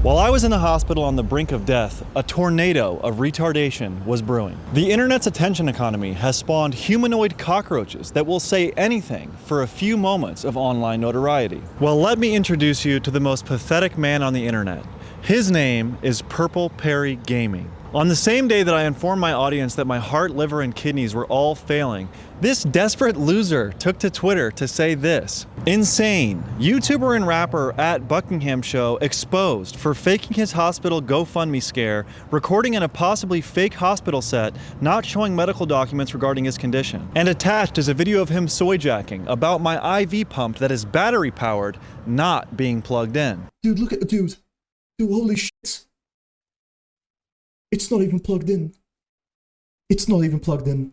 While I was in the hospital on the brink of death, a tornado of retardation was brewing. The internet's attention economy has spawned humanoid cockroaches that will say anything for a few moments of online notoriety. Well, let me introduce you to the most pathetic man on the internet. His name is Purple Parry Gaming. On the same day that I informed my audience that my heart, liver, and kidneys were all failing, this desperate loser took to Twitter to say this: insane. YouTuber and rapper at Buckingham show exposed for faking his hospital GoFundMe scare, recording in a possibly fake hospital set, not showing medical documents regarding his condition. And attached is a video of him soy jacking about my IV pump that is battery powered, not being plugged in. Dude, look at the dude. Dude, holy shit. It's not even plugged in. It's not even plugged in.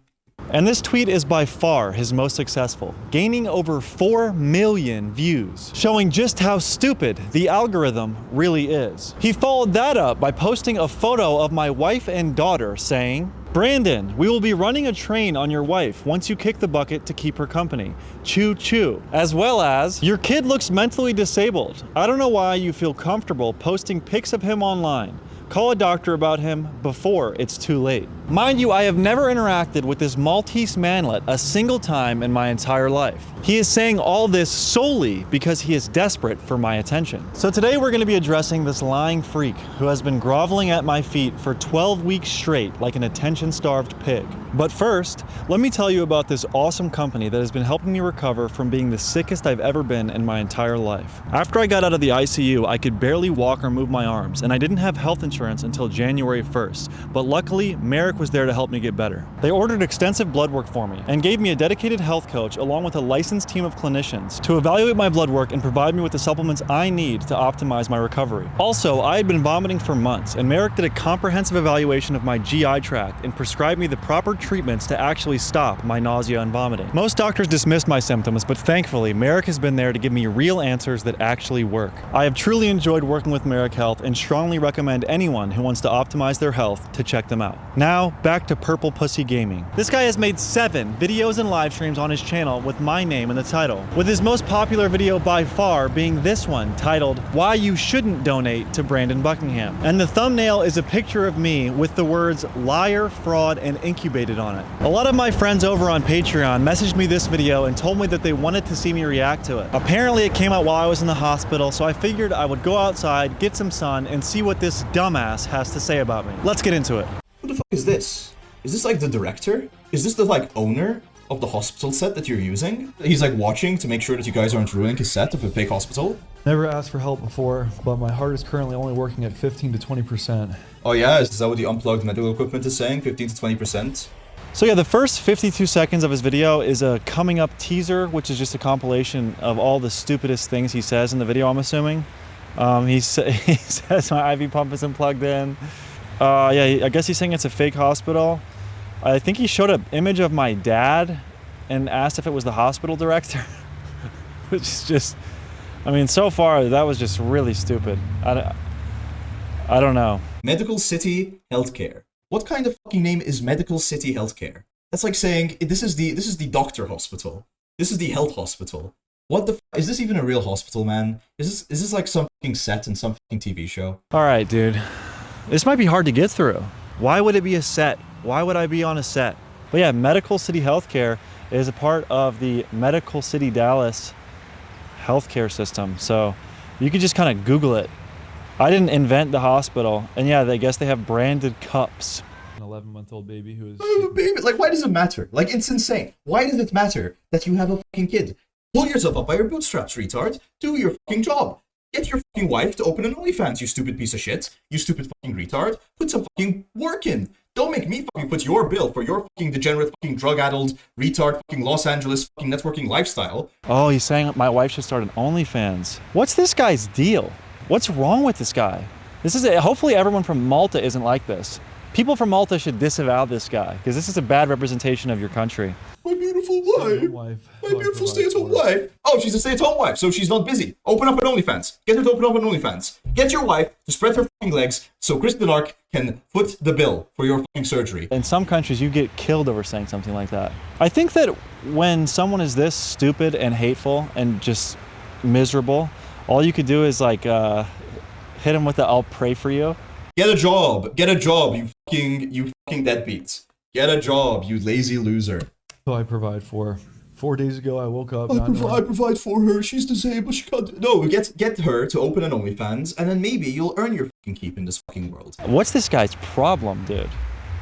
And this tweet is by far his most successful, gaining over 4 million views, showing just how stupid the algorithm really is. He followed that up by posting a photo of my wife and daughter saying, "Brandon, we will be running a train on your wife once you kick the bucket to keep her company. Choo choo." As well as, "Your kid looks mentally disabled. I don't know why you feel comfortable posting pics of him online. Call a doctor about him before it's too late." Mind you, I have never interacted with this Maltese manlet a single time in my entire life. He is saying all this solely because he is desperate for my attention. So today we're going to be addressing this lying freak who has been groveling at my feet for 12 weeks straight like an attention-starved pig. But first, let me tell you about this awesome company that has been helping me recover from being the sickest I've ever been in my entire life. After I got out of the ICU, I could barely walk or move my arms, and I didn't have health insurance until January 1st, but luckily, Marek was there to help me get better. They ordered extensive blood work for me and gave me a dedicated health coach along with a licensed team of clinicians to evaluate my blood work and provide me with the supplements I need to optimize my recovery. Also, I had been vomiting for months, and Marek did a comprehensive evaluation of my GI tract and prescribed me the proper treatments to actually stop my nausea and vomiting. Most doctors dismissed my symptoms, but thankfully, Marek has been there to give me real answers that actually work. I have truly enjoyed working with Marek Health and strongly recommend anyone who wants to optimize their health to check them out. Now, back to Purple Pussy Gaming. This guy has made 7 videos and live streams on his channel with my name in the title, with his most popular video by far being this one titled "Why You Shouldn't Donate to Brandon Buckingham." And the thumbnail is a picture of me with the words "liar, fraud, and incubated" on it. A lot of my friends over on Patreon messaged me this video and told me that they wanted to see me react to it. Apparently it came out while I was in the hospital, so I figured I would go outside, get some sun, and see what this dumbass has to say about me. Let's get into it. What the fuck is this? Is this like the director? Is this the like owner of the hospital set that you're using? He's like watching to make sure that you guys aren't ruining his set of a fake hospital? Never asked for help before, but my heart is currently only working at 15 to 20%. Oh yeah, is that what the unplugged medical equipment is saying? 15 to 20%? So yeah, the first 52 seconds of his video is a coming up teaser, which is just a compilation of all the stupidest things he says in the video, I'm assuming. He says my IV pump isn't plugged in. Yeah, I guess he's saying it's a fake hospital. I think he showed an image of my dad and asked if it was the hospital director, which is just, I mean, so far that was just really stupid. I don't know. Medical City Healthcare. What kind of fucking name is Medical City Healthcare? That's like saying this is the doctor hospital. This is the health hospital. What the is this even a real hospital, man? Is this like some fucking set in some fucking TV show? All right, dude. This might be hard to get through. Why would it be a set? Why would I be on a set? But yeah, Medical City Healthcare is a part of the Medical City Dallas healthcare system. So you could just kind of Google it. I didn't invent the hospital. And yeah, I guess they have branded cups. An 11-month-old baby who is... Baby, like, why does it matter? Like, it's insane. Why does it matter that you have a fucking kid? Pull yourself up by your bootstraps, retard. Do your fucking job. Get your fucking wife to open an OnlyFans, you stupid piece of shit. You stupid fucking retard. Put some fucking work in. Don't make me fucking put your bill for your fucking degenerate fucking drug-addled retard fucking Los Angeles fucking networking lifestyle. Oh, he's saying my wife should start an OnlyFans. What's this guy's deal? What's wrong with this guy? This is hopefully everyone from Malta isn't like this. People from Malta should disavow this guy because this is a bad representation of your country. My beautiful wife. My beautiful stay-at-home wife. Oh, she's a stay-at-home wife, so she's not busy. Open up an OnlyFans. Get her to open up an OnlyFans. Get your wife to spread her fucking legs so Chris Denark can foot the bill for your fucking surgery. In some countries, you get killed over saying something like that. I think that when someone is this stupid and hateful and just miserable, all you could do is like hit him with the "I'll pray for you"? Get a job, you fucking deadbeat. Get a job, you lazy loser. Who I provide for. 4 days ago, I woke up. I provide for her. She's disabled. She can't. No, get her to open an OnlyFans, and then maybe you'll earn your fucking keep in this fucking world. What's this guy's problem, dude?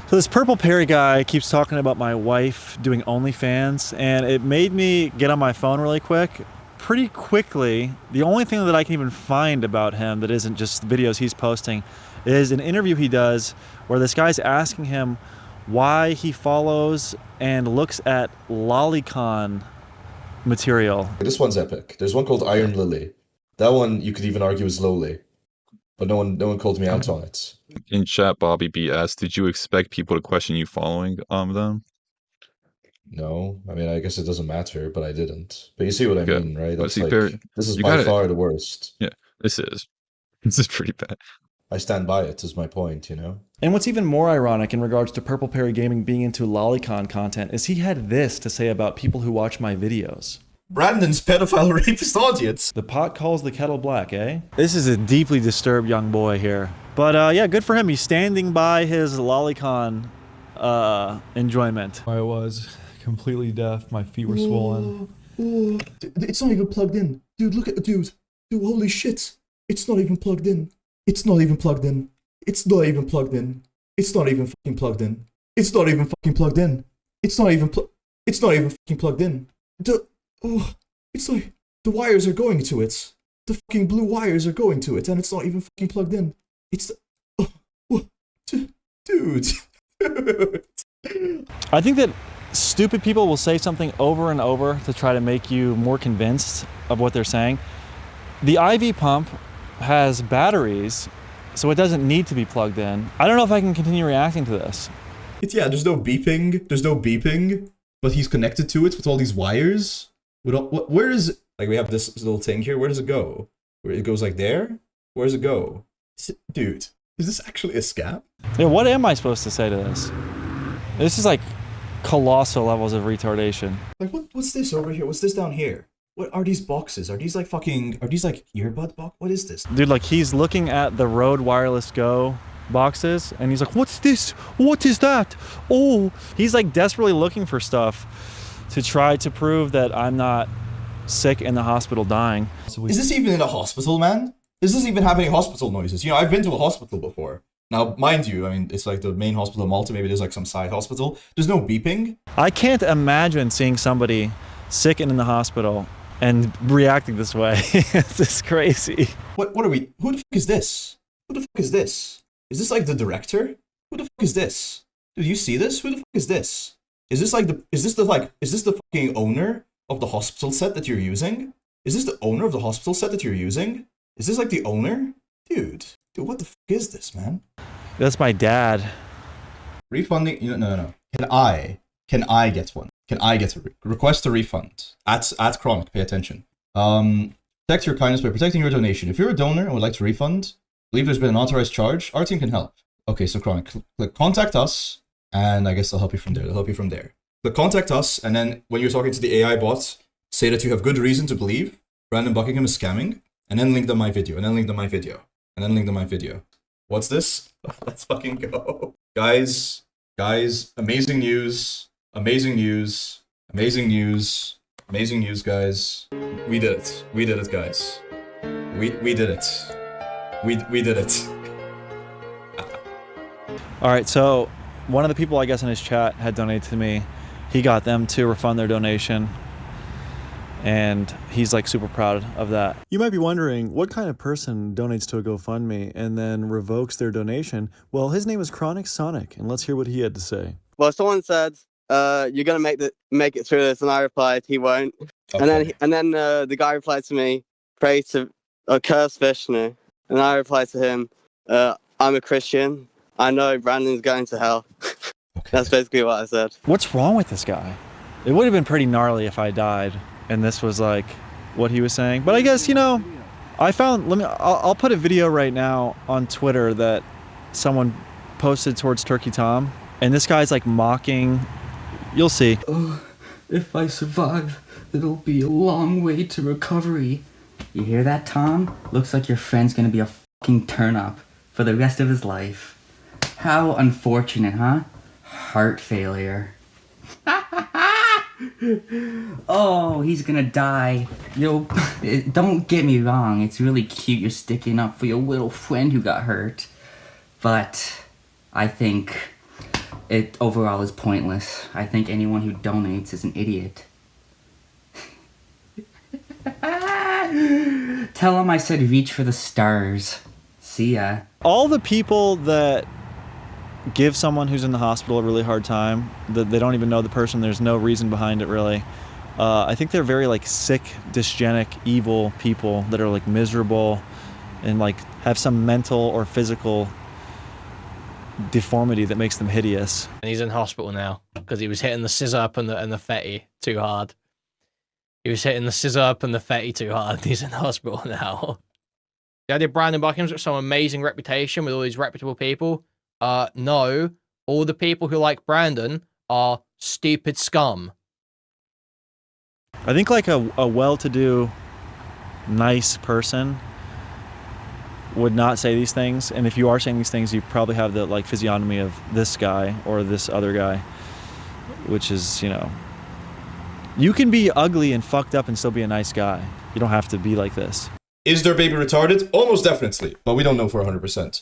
So this Purple Parry guy keeps talking about my wife doing OnlyFans, and it made me get on my phone really quick. Pretty quickly, the only thing that I can even find about him that isn't just videos he's posting is an interview he does where this guy's asking him why he follows and looks at lolicon material. This one's epic. There's one called Iron Lily. That one you could even argue is lowly, but no one called me out on it. In chat, Bobby B asked, "Did you expect people to question you following them?" No, I mean I guess it doesn't matter, but I didn't. But you see what I mean, right? That's see, like, this is by far the worst. Yeah, this is pretty bad. I stand by it, is my point, you know? And what's even more ironic in regards to Purple Parry Gaming being into lolicon content is he had this to say about people who watch my videos. Brandon's pedophile rapist audience. The pot calls the kettle black, eh? This is a deeply disturbed young boy here. But yeah, good for him. He's standing by his lolicon enjoyment. I was completely deaf. My feet were swollen. It's not even plugged in. Dude, look at the dude. Dude, holy shit. It's not even plugged in. It's not even plugged in. It's not even plugged in. It's not even fucking plugged in. It's not even fucking plugged in. It's not even fucking plugged in. It's like the wires are going to it. The fucking blue wires are going to it, and it's not even fucking plugged in. It's dude. I think that stupid people will say something over and over to try to make you more convinced of what they're saying. The IV pump has batteries, so it doesn't need to be plugged in. I don't know if I can continue reacting to this. Yeah, there's no beeping. There's no beeping, but he's connected to it with all these wires. Where is it? Like, we have this little thing here. Where does it go? Where it goes like there? Where does it go? Dude, is this actually a scam? Yeah, what am I supposed to say to this? This is like colossal levels of retardation. Like, what's this over here? What's this down here? What are these boxes? Are these like earbud box? What is this? Dude, like he's looking at the Rode Wireless Go boxes and he's like, what's this? What is that? Oh, he's like desperately looking for stuff to try to prove that I'm not sick in the hospital dying. Is this even in a hospital, man? Is this even having hospital noises? You know, I've been to a hospital before. Now, mind you, I mean, it's like the main hospital in Malta. Maybe there's like some side hospital. There's no beeping. I can't imagine seeing somebody sick and in the hospital and reacting this way. It's just crazy. What are we? Who the fuck is this? Who the fuck is this? Is this like the director? Who the fuck is this? Dude, you see this? Who the fuck is this? Is this the fucking owner of the hospital set that you're using? Is this the owner of the hospital set that you're using? Is this like the owner? Dude, what the fuck is this, man? That's my dad. Refunding? No. Can I get one? Can I get a request a refund? At Chronic, pay attention. Protect your kindness by protecting your donation. If you're a donor and would like to refund, believe there's been an authorized charge, our team can help. Okay, so Chronic, click contact us, and I guess they'll help you from there. Click contact us, and then when you're talking to the AI bot, say that you have good reason to believe Brandon Buckingham is scamming, and then link them my video, and then link them my video, and then link them my video. What's this? Let's fucking go. Guys, amazing news, guys. We did it, guys. We did it. We did it. All right, so one of the people I guess in his chat had donated to me. He got them to refund their donation, and he's like super proud of that. You might be wondering, what kind of person donates to a GoFundMe and then revokes their donation? Well, his name is Chronic Sonic, and let's hear what he had to say. Well, someone said, "You're gonna make it through this," and I replied, "He won't." Okay. And then the guy replied to me, "Pray to curse Vishnu," and I replied to him, "I'm a Christian. I know Brandon's going to hell." Okay. That's basically what I said. What's wrong with this guy? It would have been pretty gnarly if I died and this was like what he was saying. But I guess, you know, I'll put a video right now on Twitter that someone posted towards Turkey Tom, and this guy's like mocking. You'll see. Oh, if I survive, it'll be a long way to recovery. You hear that, Tom? Looks like your friend's gonna be a fucking turn up for the rest of his life. How unfortunate, huh? Heart failure. Oh, he's gonna die. Yo, don't get me wrong, it's really cute you're sticking up for your little friend who got hurt. But I think it overall is pointless. I think anyone who donates is an idiot. Tell him I said reach for the stars. See ya. All the people that give someone who's in the hospital a really hard time, that they don't even know the person, there's no reason behind it really. I think they're very like sick, dysgenic, evil people that are like miserable and like have some mental or physical deformity that makes them hideous. And he's in hospital now because he was hitting the scissor up and the fetty too hard. He was hitting the scissor up and the fetty too hard. He's in hospital now. The idea of Brandon Buckingham's got some amazing reputation with all these reputable people. No, all the people who like Brandon are stupid scum. I think like a well-to-do, nice person would not say these things, and if you are saying these things, you probably have the like physiognomy of this guy or this other guy, which is, you know, you can be ugly and fucked up and still be a nice guy. You don't have to be like this. Is their baby retarded? Almost definitely, but we don't know for 100%.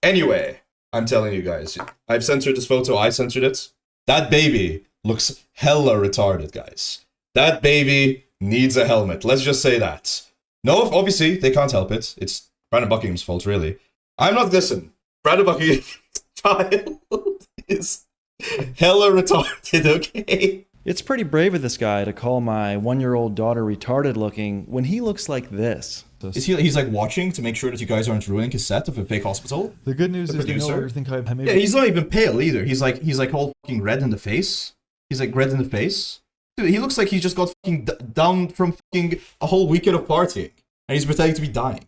Anyway, I'm telling you guys, I've censored this photo, I censored it. That baby looks hella retarded, guys. That baby needs a helmet, let's just say that. No, obviously, they can't help it. It's Brandon Buckingham's fault, really. I'm not listen. Brandon Buckingham's child is hella retarded, okay? It's pretty brave of this guy to call my 1-year-old daughter retarded looking when he looks like this. Is he's like watching to make sure that you guys aren't ruining his set of a fake hospital? The good news is they no longer think I maybe. Yeah, he's not even pale either. He's like all fucking red in the face. He's like red in the face. Dude, he looks like he just got fucking down from fucking a whole weekend of partying. And he's pretending to be dying.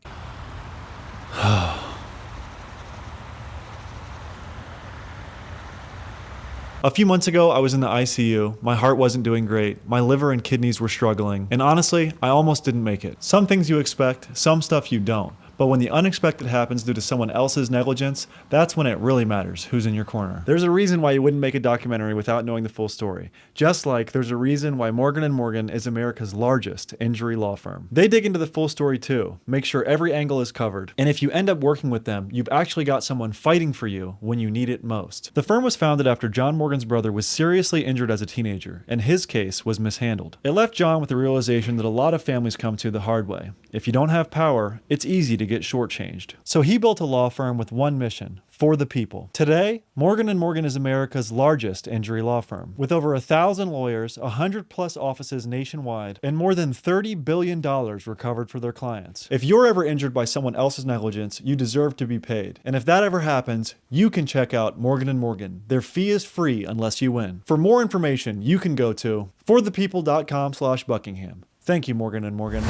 A few months ago, I was in the ICU. My heart wasn't doing great. My liver and kidneys were struggling. And honestly, I almost didn't make it. Some things you expect, some stuff you don't. But when the unexpected happens due to someone else's negligence, that's when it really matters who's in your corner. There's a reason why you wouldn't make a documentary without knowing the full story. Just like there's a reason why Morgan & Morgan is America's largest injury law firm. They dig into the full story too, make sure every angle is covered. And if you end up working with them, you've actually got someone fighting for you when you need it most. The firm was founded after John Morgan's brother was seriously injured as a teenager, and his case was mishandled. It left John with the realization that a lot of families come to the hard way. If you don't have power, it's easy to get shortchanged. So he built a law firm with one mission: for the people. Today, Morgan & Morgan is America's largest injury law firm, with over 1,000 lawyers, 100+ offices nationwide, and more than $30 billion recovered for their clients. If you're ever injured by someone else's negligence, you deserve to be paid. And if that ever happens, you can check out Morgan & Morgan. Their fee is free unless you win. For more information, you can go to forthepeople.com/Buckingham. Thank you, Morgan & Morgan.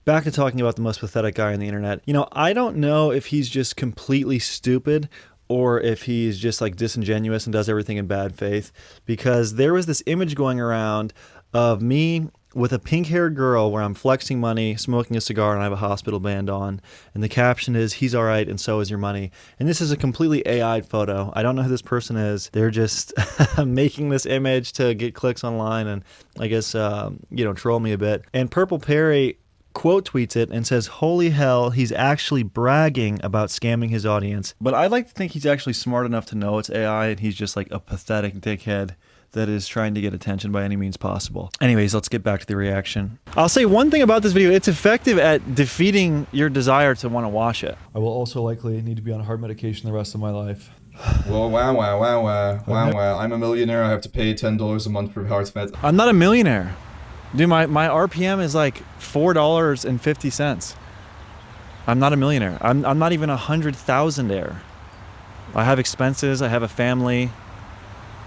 Back to talking about the most pathetic guy on the internet. You know, I don't know if he's just completely stupid or if he's just like disingenuous and does everything in bad faith, because there was this image going around of me with a pink-haired girl where I'm flexing money, smoking a cigar, and I have a hospital band on. And the caption is, "He's all right, and so is your money." And this is a completely AI'd photo. I don't know who this person is. They're just making this image to get clicks online and I guess, you know, troll me a bit. And Purple Parry quote tweets it and says, "Holy hell, he's actually bragging about scamming his audience." But I like to think he's actually smart enough to know it's AI and he's just like a pathetic dickhead that is trying to get attention by any means possible. Anyways, let's get back to the reaction. I'll say one thing about this video: it's effective at defeating your desire to want to watch it. I will also likely need to be on heart medication the rest of my life. Well, wow. I'm a millionaire. I have to pay $10 a month for heart med. I'm not a millionaire. Dude, my RPM is like $4.50. I'm not a millionaire. I'm not even 100,000-aire. I have expenses. I have a family.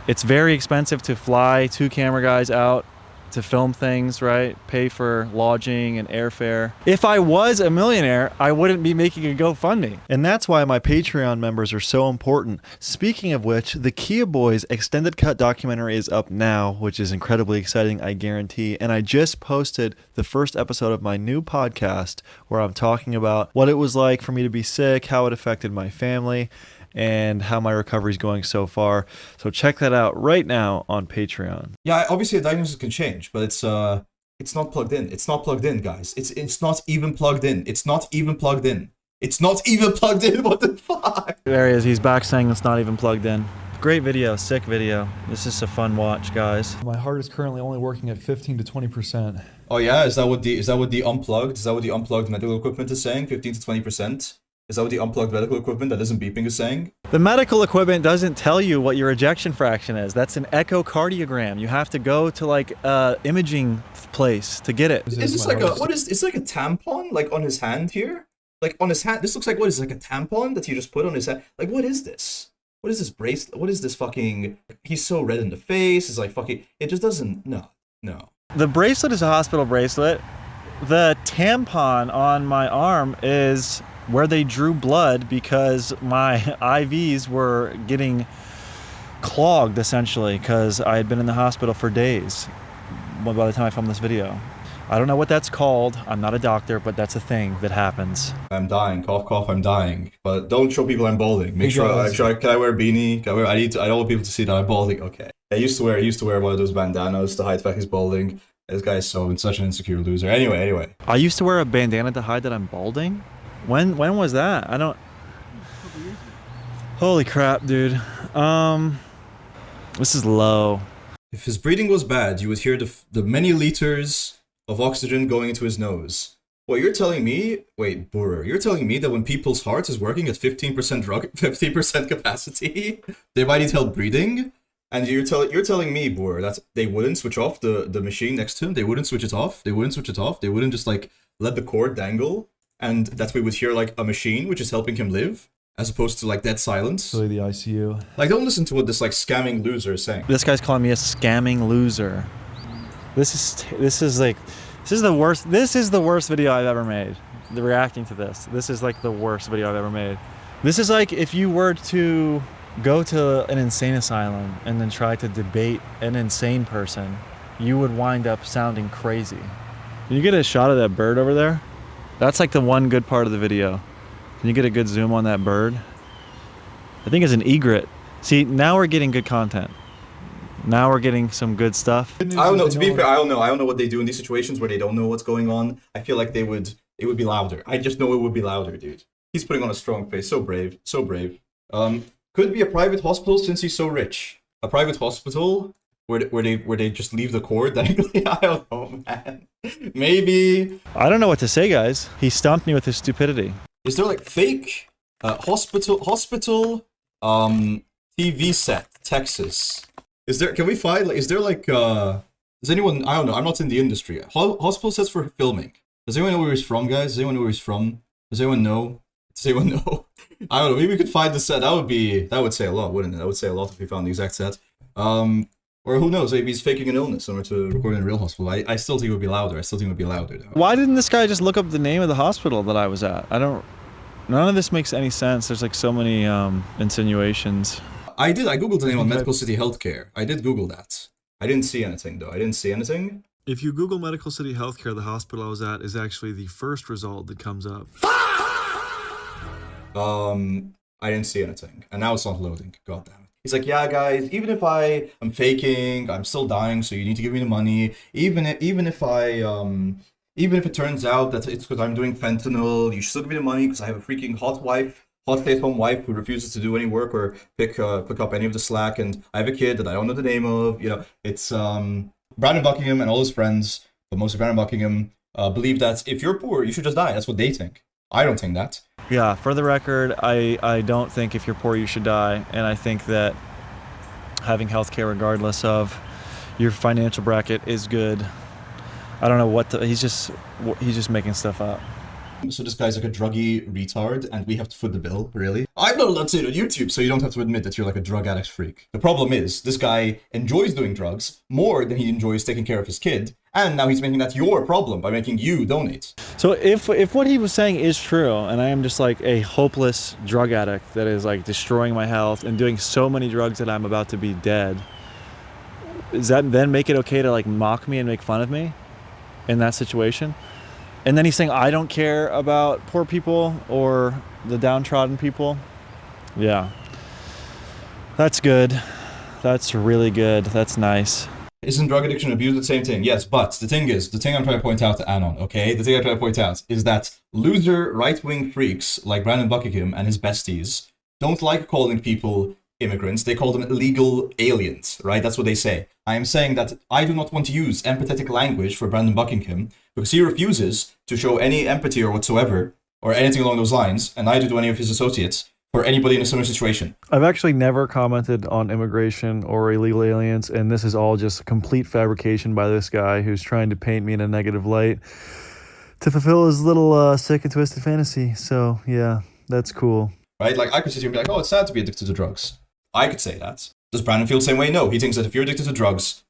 It's very expensive to fly 2 camera guys out to film things, right? Pay for lodging and airfare. If I was a millionaire, I wouldn't be making a GoFundMe. And that's why my Patreon members are so important. Speaking of which, the Kia Boys extended cut documentary is up now, which is incredibly exciting, I guarantee. And I just posted the first episode of my new podcast where I'm talking about what it was like for me to be sick, how it affected my family, and how my recovery is going so far. So check that out right now on Patreon. Yeah, obviously a diagnosis can change, but it's not plugged in. It's not plugged in, guys. It's not even plugged in. It's not even plugged in. It's not even plugged in. What the fuck? There he is. He's back saying it's not even plugged in. Great video, sick video. This is a fun watch, guys. My heart is currently only working at 15 to 20%. Oh yeah, is that what the unplugged medical equipment is saying? 15 to 20%? Is that what the unplugged medical equipment that isn't beeping is saying? The medical equipment doesn't tell you what your ejection fraction is. That's an echocardiogram. You have to go to like imaging place to get it. Is this like it's like a tampon like on his hand here? Like on his hand, this looks like what is like a tampon that you just put on his hand? Like what is this? What is this bracelet? What is this fucking? He's so red in the face. It's like fucking. It just doesn't. No. The bracelet is a hospital bracelet. The tampon on my arm is where they drew blood because my IVs were getting clogged essentially because I had been in the hospital for days by the time I filmed this video. I don't know what that's called. I'm not a doctor, but that's a thing that happens. I'm dying. Cough, cough. I'm dying. But don't show people I'm balding. Make sure. Can I wear a beanie? Can I wear? I don't want people to see that I'm balding. Okay. I used to wear one of those bandanas to hide the fact he's balding. This guy's such an insecure loser. Anyway. I used to wear a bandana to hide that I'm balding. When was that? I don't. Holy crap, dude. This is low. If his breathing was bad, you would hear the many liters of oxygen going into his nose. Well, you're telling me, wait, Borer, you're telling me that when people's heart is working at 15% capacity, they might need help breathing? And you're telling me, Borer, that they wouldn't switch off the machine next to him? They wouldn't switch it off? They wouldn't just like let the cord dangle? And that we would hear like a machine which is helping him live? As opposed to like dead silence? So the ICU. Like don't listen to what this like scamming loser is saying. This guy's calling me a scamming loser. This is the worst video I've ever made. Reacting to this is like the worst video I've ever made. This is like if you were to go to an insane asylum and then try to debate an insane person, you would wind up sounding crazy. Can you get a shot of that bird over there? That's like the one good part of the video. Can you get a good zoom on that bird? I think it's an egret. See, now we're getting good content. Now we're getting some good stuff. I don't know. To be fair, I don't know what they do in these situations where they don't know what's going on. I feel like it would be louder. I just know it would be louder, dude. He's putting on a strong face. So brave. Could it be a private hospital since he's so rich? A private hospital where they just leave the cord dangling? I don't know, man. Maybe. I don't know what to say, guys. He stumped me with his stupidity. Is there like fake hospital TV set Texas? Is there? Can we find? Like, is there like? Does anyone? I don't know. I'm not in the industry. Hospital sets for filming. Does anyone know where he's from, guys? Does anyone know where he's from? Does anyone know? I don't know. Maybe we could find the set. That would say a lot, wouldn't it? That would say a lot if we found the exact set. Or who knows? Maybe he's faking an illness in order to record in a real hospital. I still think it would be louder. Though. Why didn't this guy just look up the name of the hospital that I was at? None of this makes any sense. There's like so many insinuations. I googled the name on Medical City Healthcare. I did Google that. I didn't see anything though. If you Google Medical City Healthcare, the hospital I was at is actually the first result that comes up. I didn't see anything, and now it's not loading. God damn it. He's like, yeah, guys. Even if I am faking, I'm still dying. So you need to give me the money. Even if it turns out that it's because I'm doing fentanyl, you should still give me the money because I have a freaking hot stay-at-home wife who refuses to do any work or pick up any of the slack, and I have a kid that I don't know the name of. You know, it's Brandon Buckingham and all his friends, but mostly Brandon Buckingham, believe that if you're poor, you should just die. That's what they think. I don't think that. Yeah, for the record, I don't think if you're poor you should die, and I think that having healthcare regardless of your financial bracket is good. I don't know what he's just making stuff up. So this guy's like a druggy retard, and we have to foot the bill, really? I'm not allowed to say it on YouTube, so you don't have to admit that you're like a drug addict freak. The problem is, this guy enjoys doing drugs more than he enjoys taking care of his kid, and now he's making that your problem by making you donate. So if what he was saying is true, and I am just like a hopeless drug addict that is like destroying my health and doing so many drugs that I'm about to be dead, does that then make it okay to like mock me and make fun of me in that situation? And then he's saying I don't care about poor people or the downtrodden people. Yeah. That's good. That's really good. That's nice. Isn't drug addiction and abuse the same thing? Yes, but the thing I'm trying to point out to Anon, okay? The thing I'm trying to point out is that loser right-wing freaks like Brandon Buckingham and his besties don't like calling people immigrants. They call them illegal aliens, right? That's what they say. I am saying that I do not want to use empathetic language for Brandon Buckingham because he refuses to show any empathy or whatsoever, or anything along those lines, and neither do any of his associates, for anybody in a similar situation. I've actually never commented on immigration or illegal aliens, and this is all just a complete fabrication by this guy who's trying to paint me in a negative light to fulfill his little sick and twisted fantasy. So yeah, that's cool. Right? Like, I could sit here and be like, oh, it's sad to be addicted to drugs. I could say that. Does Brandon feel the same way? No. He thinks that if you're addicted to drugs,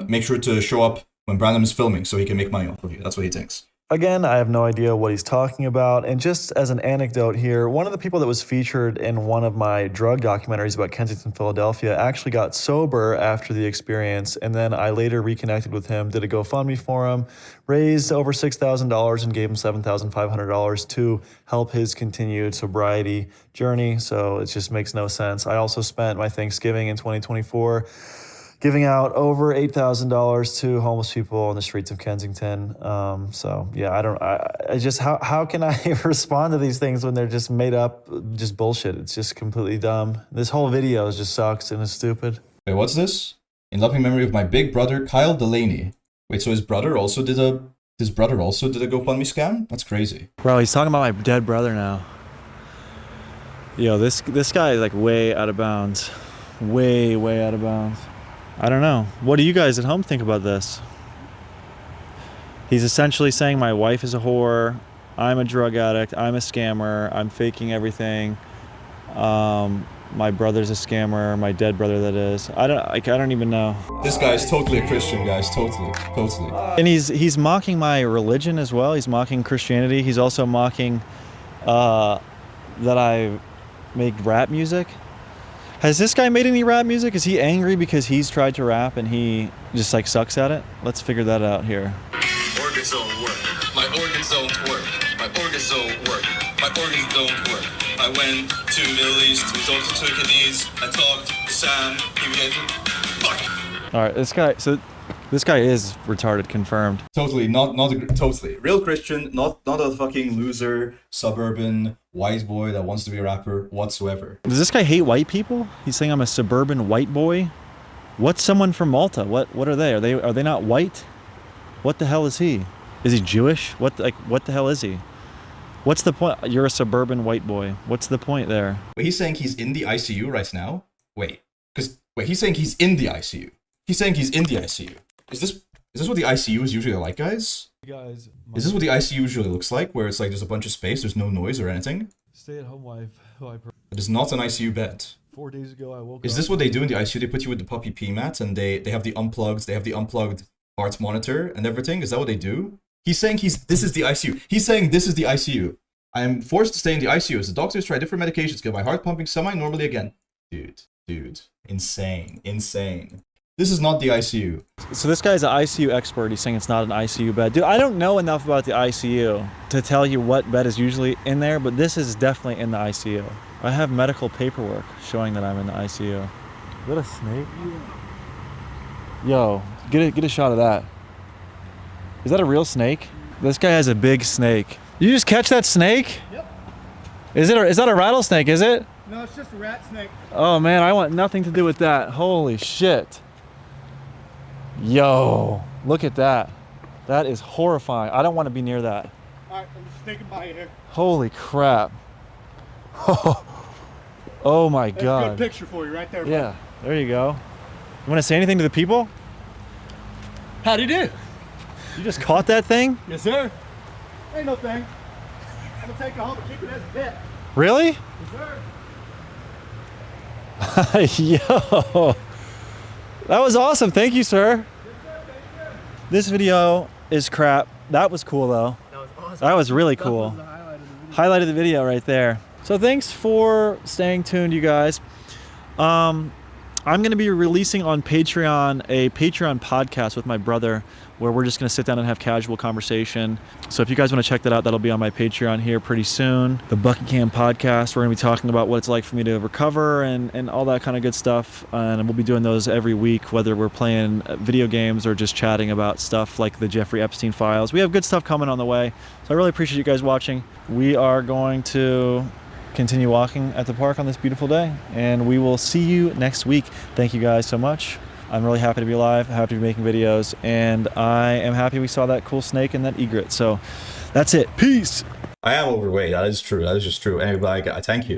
make sure to show up when Brandon is filming so he can make money off of you. That's what he thinks. Again, I have no idea what he's talking about. And just as an anecdote here, one of the people that was featured in one of my drug documentaries about Kensington, Philadelphia, actually got sober after the experience. And then I later reconnected with him, did a GoFundMe for him, raised over $6,000 and gave him $7,500 to help his continued sobriety journey. So it just makes no sense. I also spent my Thanksgiving in 2024 giving out over $8,000 to homeless people on the streets of Kensington. So yeah, I just, how can I respond to these things when they're just made up, just bullshit? It's just completely dumb. This whole video just sucks and is stupid. Wait, what's this? In loving memory of my big brother, Kyle Delaney. Wait, so his brother also did a GoFundMe scam? That's crazy. Bro, he's talking about my dead brother now. Yo, this guy is like way out of bounds. Way out of bounds. I don't know. What do you guys at home think about this? He's essentially saying my wife is a whore, I'm a drug addict, I'm a scammer, I'm faking everything. My brother's a scammer, my dead brother that is. I don't even know. This guy's totally a Christian, guys, totally. And he's mocking my religion as well. He's mocking Christianity. He's also mocking that I make rap music. Has this guy made any rap music? Is he angry because he's tried to rap and he just like sucks at it? Let's figure that out here. Organs don't work. My organs don't work. My organs don't work. My organs don't work. I went to Middle East, we talked to Turkish, I talked to Sam, he gave me fuck. All right, this guy is retarded, confirmed. Totally, totally. Real Christian, not a fucking loser, suburban, white boy that wants to be a rapper whatsoever. Does this guy hate white people? He's saying I'm a suburban white boy? What's someone from Malta? What are they? Are they not white? What the hell is he? Is he Jewish? What the hell is he? What's the point? You're a suburban white boy. What's the point there? Wait, he's saying he's in the ICU right now? Wait, he's saying he's in the ICU. He's saying he's in the ICU. Is this what the ICU is usually like, guys? Guys, is this what the ICU usually looks like, where it's like there's a bunch of space, there's no noise or anything? Stay-at-home wife who I It is not an ICU bed. 4 days ago I woke up. Is this what they do in the ICU? They put you with the puppy pee mat and they have the unplugged heart monitor and everything? Is that what they do? He's saying this is the ICU. He's saying this is the ICU. I am forced to stay in the ICU as the doctors try different medications to get my heart pumping semi-normally again. Dude. Insane. This is not the ICU. So this guy's an ICU expert. He's saying it's not an ICU bed. Dude, I don't know enough about the ICU to tell you what bed is usually in there, but this is definitely in the ICU. I have medical paperwork showing that I'm in the ICU. Is that a snake? Yo, get a shot of that. Is that a real snake? This guy has a big snake. You just catch that snake? Yep. Is that a rattlesnake, is it? No, it's just a rat snake. Oh man, I want nothing to do with that. Holy shit. Yo, look at that. That is horrifying. I don't want to be near that. Alright, I'm just sneaking by you here. Holy crap. Oh my That's God. a good picture for you right there, bro. Yeah, there you go. You want to say anything to the people? How'd you do? You just caught that thing? Yes, sir. Ain't no thing. will take you home and keep it as a pet. Really? Yes, sir. Yo, that was awesome. Thank you, sir. This video is crap. That was cool though. That was awesome. That was really cool. That was the highlight of the video. Highlight of the video right there. So thanks for staying tuned, you guys. I'm going to be releasing on Patreon a Patreon podcast with my brother where we're just going to sit down and have casual conversation. So if you guys want to check that out, that'll be on my Patreon here pretty soon. The Buckingham podcast, we're going to be talking about what it's like for me to recover and all that kind of good stuff. And we'll be doing those every week, whether we're playing video games or just chatting about stuff like the Jeffrey Epstein files. We have good stuff coming on the way. So I really appreciate you guys watching. We are going to continue walking at the park on this beautiful day, and we will see you next week. Thank you guys so much. I'm really happy to be alive, happy to be making videos, and I am happy we saw that cool snake and that egret. So that's it. Peace. I am overweight. That is true. That is just true. Anyway, I thank you.